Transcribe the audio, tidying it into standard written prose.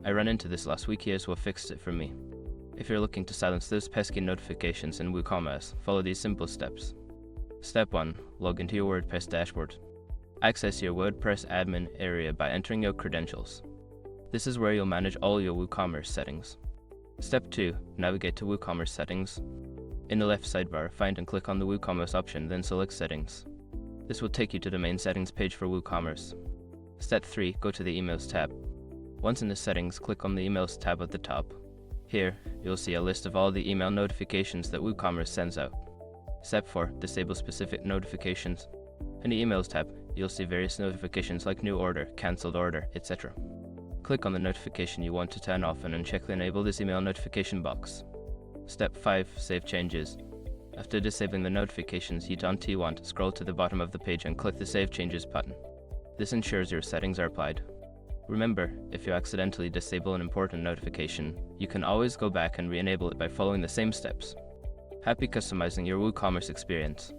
I ran into this last week, here's what fixed it for me. If you're looking to silence those pesky notifications in WooCommerce, follow these simple steps. Step 1. Log into your WordPress dashboard. Access your WordPress admin area by entering your credentials. This is where you'll manage all your WooCommerce settings. Step 2. Navigate to WooCommerce settings. In the left sidebar, find and click on the WooCommerce option, then select Settings. This will take you to the main settings page for WooCommerce. Step 3. Go to the Emails tab. Once in the settings, click on the Emails tab at the top. Here, you'll see a list of all the email notifications that WooCommerce sends out. Step 4. Disable specific notifications. In the Emails tab, you'll see various notifications like new order, cancelled order, etc. Click on the notification you want to turn off and uncheck the Enable this email notification box. Step 5. Save changes. After disabling the notifications, hit on T1, scroll to the bottom of the page and click the Save Changes button. This ensures your settings are applied. Remember, if you accidentally disable an important notification, you can always go back and re-enable it by following the same steps. Happy customizing your WooCommerce experience!